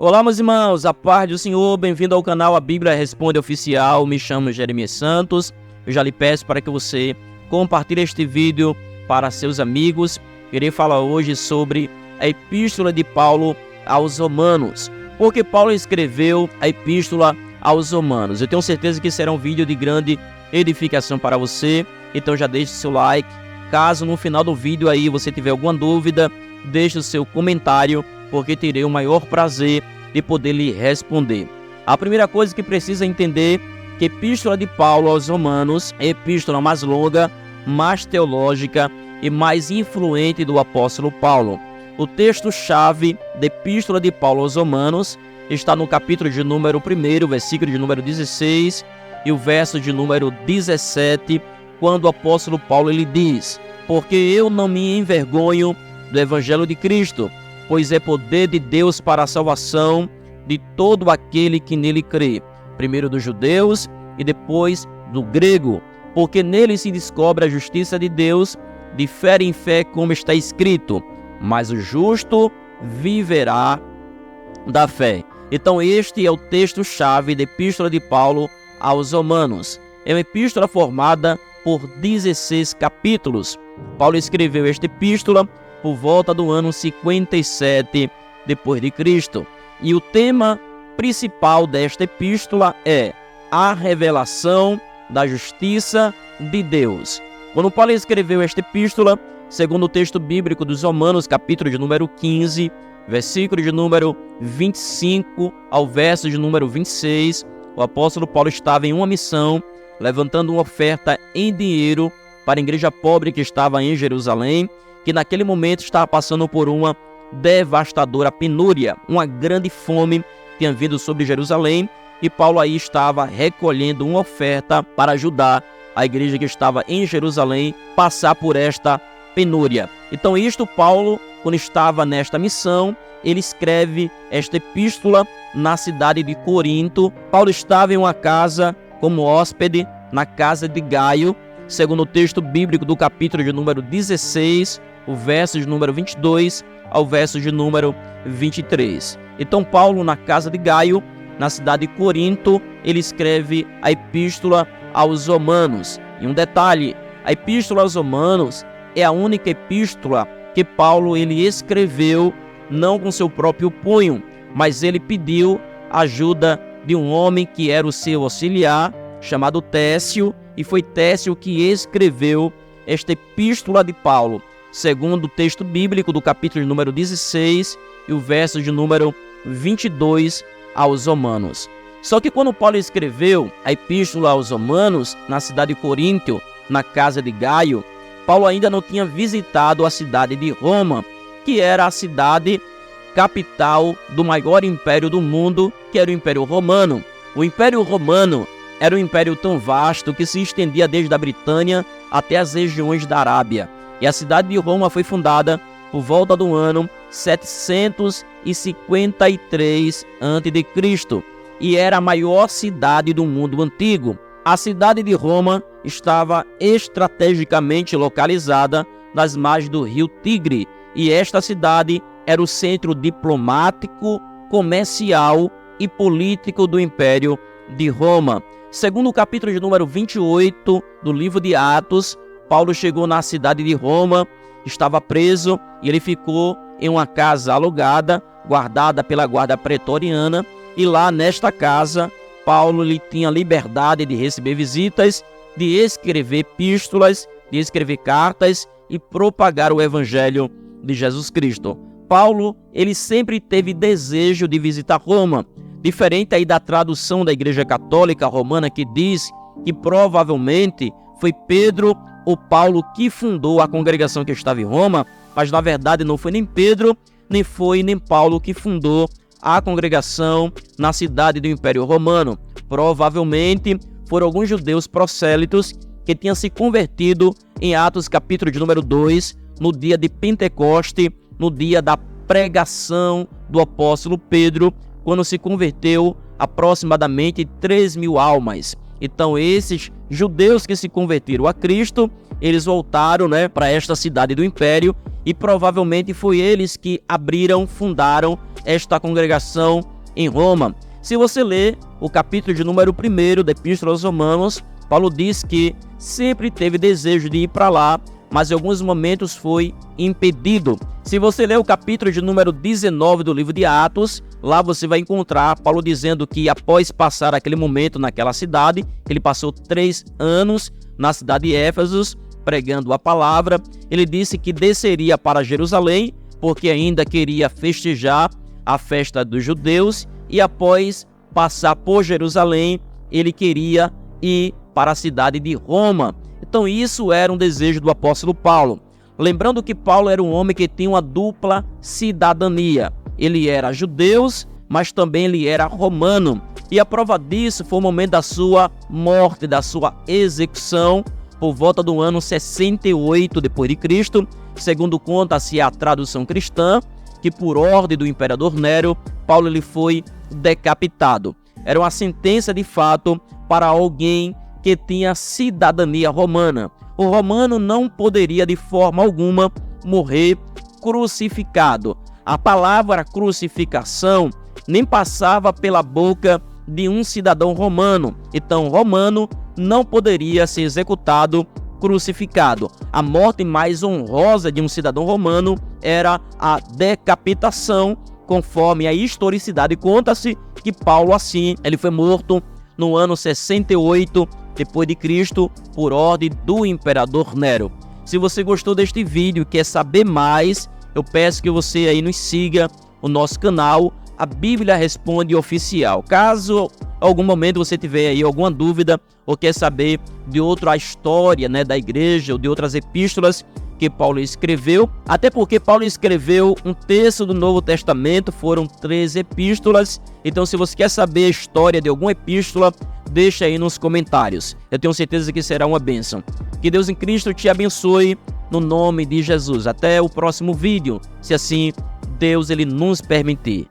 Olá, meus irmãos, a paz do Senhor, bem-vindo ao canal A Bíblia Responde Oficial. Me chamo Jeremias Santos. Eu já lhe peço para que você compartilhe este vídeo para seus amigos. Irei falar hoje sobre a Epístola de Paulo aos Romanos. Porque Paulo escreveu a Epístola aos Romanos. Eu tenho certeza que será um vídeo de grande edificação para você. Então já deixe seu like. Caso no final do vídeo aí você tiver alguma dúvida, deixe o seu comentário, porque terei o maior prazer de poder lhe responder. A primeira coisa que precisa entender que a Epístola de Paulo aos Romanos é a epístola mais longa, mais teológica e mais influente do apóstolo Paulo. O texto-chave da Epístola de Paulo aos Romanos está no capítulo de número 1, versículo de número 16 e o verso de número 17, quando o apóstolo Paulo ele diz: porque eu não me envergonho do Evangelho de Cristo, pois é poder de Deus para a salvação de todo aquele que nele crê, primeiro dos judeus e depois do grego, porque nele se descobre a justiça de Deus, de fé em fé, como está escrito, mas o justo viverá da fé. Então este é o texto-chave da Epístola de Paulo aos Romanos. É uma epístola formada por 16 capítulos. Paulo escreveu esta epístola por volta do ano 57 depois de Cristo. E o tema principal desta epístola é a revelação da justiça de Deus. Quando Paulo escreveu esta epístola, segundo o texto bíblico dos Romanos, capítulo de número 15, versículo de número 25 ao verso de número 26, o apóstolo Paulo estava em uma missão, levantando uma oferta em dinheiro para a igreja pobre que estava em Jerusalém, que naquele momento estava passando por uma devastadora penúria, uma grande fome tinha vindo sobre Jerusalém, e Paulo aí estava recolhendo uma oferta para ajudar a igreja que estava em Jerusalém passar por esta penúria. Então Paulo, quando estava nesta missão, ele escreve esta epístola na cidade de Corinto. Paulo estava em uma casa como hóspede, na casa de Gaio, segundo o texto bíblico do capítulo de número 16, o verso de número 22 ao verso de número 23. Então Paulo, na casa de Gaio, na cidade de Corinto, ele escreve a Epístola aos Romanos. E um detalhe, a Epístola aos Romanos é a única epístola que Paulo ele escreveu não com seu próprio punho, mas ele pediu a ajuda de um homem que era o seu auxiliar, chamado Técio, e foi Técio que escreveu esta Epístola de Paulo, segundo o texto bíblico do capítulo de número 16 e o verso de número 22 aos Romanos. Só que quando Paulo escreveu a Epístola aos Romanos, na cidade de Corinto, na casa de Gaio, Paulo ainda não tinha visitado a cidade de Roma, que era a cidade capital do maior império do mundo, que era o Império Romano. O Império Romano era um império tão vasto que se estendia desde a Britânia até as regiões da Arábia. E a cidade de Roma foi fundada por volta do ano 753 a.C. e era a maior cidade do mundo antigo. A cidade de Roma estava estrategicamente localizada nas margens do rio Tigre, e esta cidade era o centro diplomático, comercial e político do Império de Roma. Segundo o capítulo de número 28 do livro de Atos, Paulo chegou na cidade de Roma, estava preso e ele ficou em uma casa alugada, guardada pela guarda pretoriana, e lá nesta casa, Paulo lhe tinha liberdade de receber visitas, de escrever epístolas, de escrever cartas e propagar o Evangelho de Jesus Cristo. Paulo, ele sempre teve desejo de visitar Roma, diferente aí da tradução da Igreja Católica Romana, que diz que provavelmente foi Pedro ou Paulo que fundou a congregação que estava em Roma, mas na verdade não foi nem Pedro, nem Paulo que fundou a congregação na cidade do Império Romano. Provavelmente foram alguns judeus prosélitos que tinham se convertido em Atos capítulo de número 2, no dia de Pentecoste, no dia da pregação do apóstolo Pedro, quando se converteu aproximadamente 3.000 almas. Então esses judeus que se converteram a Cristo, eles voltaram para esta cidade do Império, e provavelmente foi eles que fundaram esta congregação em Roma. Se você ler o capítulo de número 1 da Epístola aos Romanos, Paulo diz que sempre teve desejo de ir para lá, mas em alguns momentos foi impedido. Se você ler o capítulo de número 19 do livro de Atos, lá você vai encontrar Paulo dizendo que após passar aquele momento naquela cidade, ele passou 3 anos na cidade de Éfeso, pregando a palavra, ele disse que desceria para Jerusalém, porque ainda queria festejar a festa dos judeus, e após passar por Jerusalém, ele queria ir para a cidade de Roma. Então isso era um desejo do apóstolo Paulo. Lembrando que Paulo era um homem que tinha uma dupla cidadania. Ele era judeu, mas também ele era romano. E a prova disso foi o momento da sua morte, da sua execução, por volta do ano 68 depois de Cristo, segundo conta-se a tradução cristã, que por ordem do imperador Nero, Paulo ele foi decapitado. Era uma sentença de fato para alguém que tinha cidadania romana. O romano não poderia de forma alguma morrer crucificado. A palavra crucificação nem passava pela boca de um cidadão romano. Então, romano não poderia ser executado crucificado. A morte mais honrosa de um cidadão romano era a decapitação, conforme a historicidade conta-se que Paulo assim, ele foi morto no ano 68 depois de Cristo por ordem do imperador Nero. Se você gostou deste vídeo e quer saber mais, eu peço que você aí nos siga o nosso canal, a Bíblia Responde Oficial. Caso algum momento você tiver aí alguma dúvida ou quer saber de outra história, da igreja ou de outras epístolas que Paulo escreveu, até porque Paulo escreveu um terço do Novo Testamento, foram 13 epístolas. Então se você quer saber a história de alguma epístola, deixa aí nos comentários. Eu tenho certeza que será uma bênção. Que Deus em Cristo te abençoe no nome de Jesus. Até o próximo vídeo, se assim Deus ele nos permitir.